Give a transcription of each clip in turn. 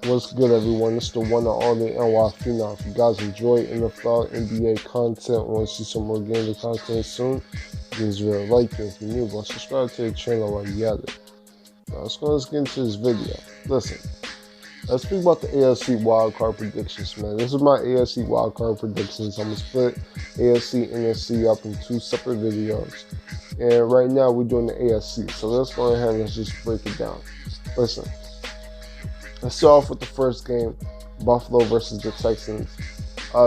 What's good, everyone? It's the one and only NY Phenom. If you guys enjoy NFL, NBA content, want to see some more gaming content soon, please really like it. If you're new, but subscribe to the channel while you at it. Now, let's get into this video. Listen, let's speak about the AFC wildcard predictions, man. This is my AFC wildcard predictions. I'm going to split AFC and NFC up in two separate videos. And right now, we're doing the AFC. So let's go ahead and let's just break it down. Listen. Let's start off with the first game, Buffalo versus the Texans.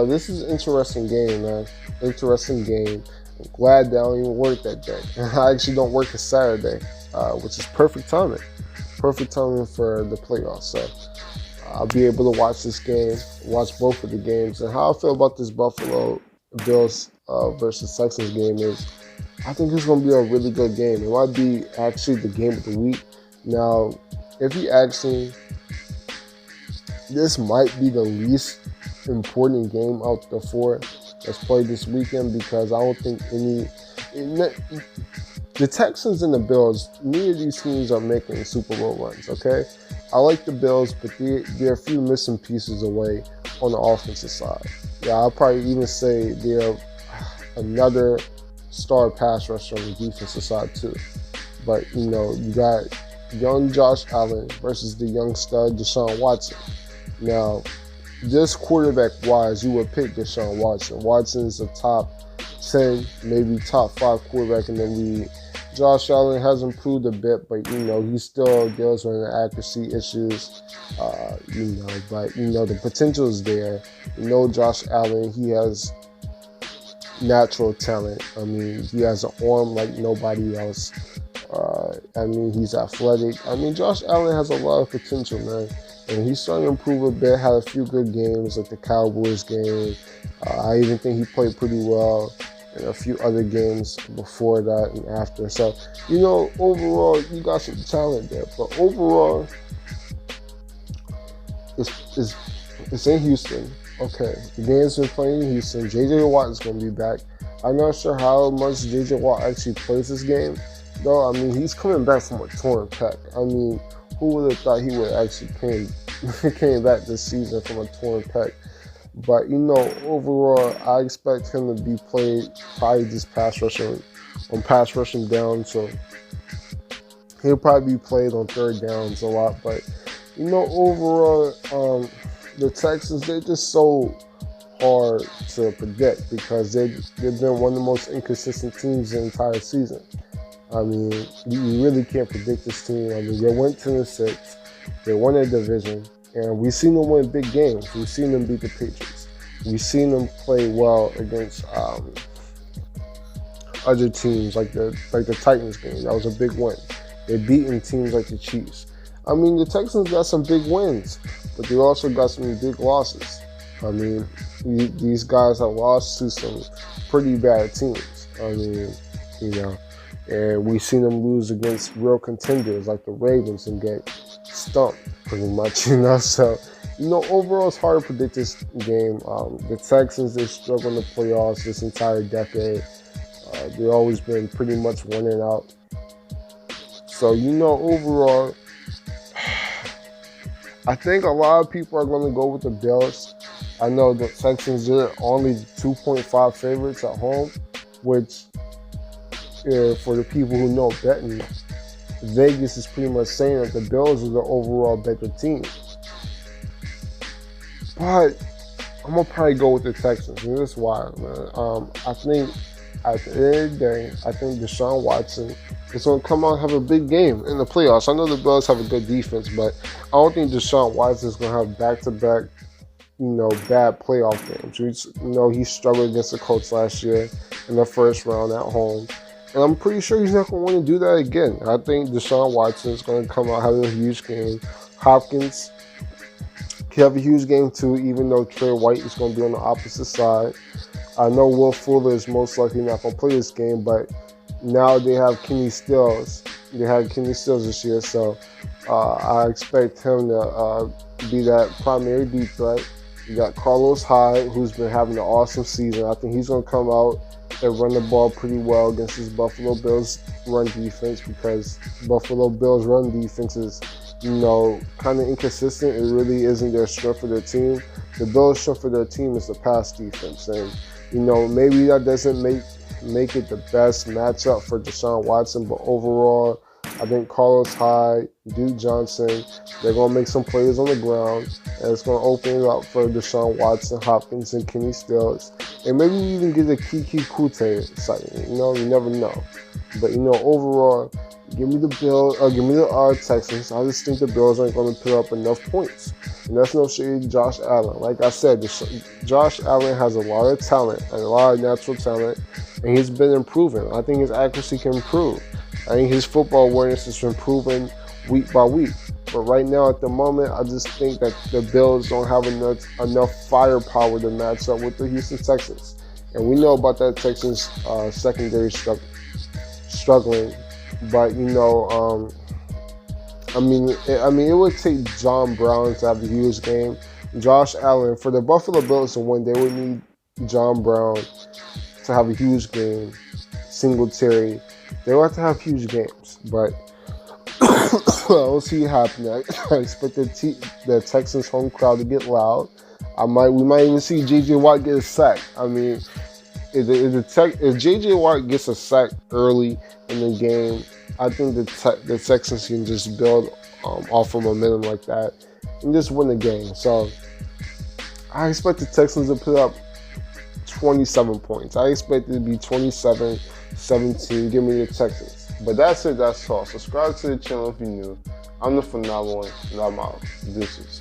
This is an interesting game, man. Interesting game. I'm glad that I don't even work that day. I actually don't work a Saturday, which is perfect timing. Perfect timing for the playoffs. So I'll be able to watch this game, watch both of the games. And how I feel about this Buffalo Bills versus Texans game is I think it's going to be a really good game. It might be actually the game of the week. Now, if you ask me, this might be the least important game out the four that's played this weekend because I don't think the Texans and the Bills, neither of these teams are making Super Bowl runs, okay? I like the Bills, but they're a few missing pieces away on the offensive side. Yeah, I'll probably even say they're another star pass rusher on the defensive side too. But, you got young Josh Allen versus the young stud Deshaun Watson. Now, just quarterback-wise, you would pick Deshaun Watson. Watson's a top 10, maybe top 5 quarterback in the league. Josh Allen has improved a bit, but, he still deals with accuracy issues, but, the potential is there. Josh Allen, he has natural talent. I mean, he has an arm like nobody else. He's athletic. Josh Allen has a lot of potential, man. And he's starting to improve a bit, had a few good games, like the Cowboys game. I even think he played pretty well in a few other games before that and after. So, overall, you got some talent there. But overall, it's in Houston. Okay, the game's been playing in Houston. J.J. Watt is going to be back. I'm not sure how much J.J. Watt actually plays this game, though. He's coming back from a torn pec. Who would have thought he would actually came back this season from a torn pec? But, overall, I expect him to be played probably just pass rushing down. So he'll probably be played on third downs a lot. But, overall, the Texans, they're just so hard to predict because they've been one of the most inconsistent teams the entire season. You really can't predict this team. They went 10-6. They won their division. And we've seen them win big games. We've seen them beat the Patriots. We've seen them play well against other teams like the Titans game. That was a big win. They're beating teams like the Chiefs. The Texans got some big wins, but they also got some big losses. These guys have lost to some pretty bad teams. And we've seen them lose against real contenders like the Ravens and get stumped pretty much, So, overall it's hard to predict this game. The Texans, they struggle in the playoffs this entire decade. They've always been pretty much winning out. So, overall, I think a lot of people are going to go with the Bills. I know the Texans are only 2.5 favorites at home, which for the people who know betting, Vegas is pretty much saying that the Bills are the overall better team. But I'm going to probably go with the Texans. And this is why, man. I think at the end of the day, I think Deshaun Watson is going to come out and have a big game in the playoffs. I know the Bills have a good defense, but I don't think Deshaun Watson is going to have back-to-back, bad playoff games. He struggled against the Colts last year in the first round at home. And I'm pretty sure he's not going to want to do that again. I think Deshaun Watson is going to come out having a huge game. Hopkins can have a huge game too, even though Trey White is going to be on the opposite side. I know Will Fuller is most likely not going to play this game, but now they have Kenny Stills. They had Kenny Stills this year, so I expect him to be that primary deep threat. You got Carlos Hyde, who's been having an awesome season. I think he's going to come out and run the ball pretty well against this Buffalo Bills run defense because Buffalo Bills run defense is kind of inconsistent. It really isn't their strength of their team. The Bills' strength of their team is the pass defense, and maybe that doesn't make it the best matchup for Deshaun Watson, but overall, I think Carlos Hyde, Duke Johnson, they're going to make some plays on the ground, and it's going to open it up for Deshaun Watson, Hopkins, and Kenny Stills, and maybe even get a Kiki Kute sighting. You never know. But overall, give me the Texans. I just think the Bills aren't going to put up enough points. And that's no shade to Josh Allen. Like I said, Josh Allen has a lot of talent and a lot of natural talent, and he's been improving. I think his accuracy can improve. I think his football awareness is improving week by week. But right now, at the moment, I just think that the Bills don't have enough firepower to match up with the Houston Texans. And we know about that Texans secondary struggling. But it would take John Brown to have a huge game. Josh Allen, for the Buffalo Bills to win, they would need John Brown to have a huge game. Singletary, they will have to have huge games. But we'll see it happen. I expect the Texans home crowd to get loud. We might even see J.J. Watt get a sack. If J.J. Watt gets a sack early in the game, I think the Texans can just build off of momentum like that and just win the game. So I expect the Texans to put up 27 points. I expect it to be 27-17. Give me the Texans. But that's it. That's all. Subscribe to the channel if you're new. I'm the Phenomenal, and I'm out. Deuces.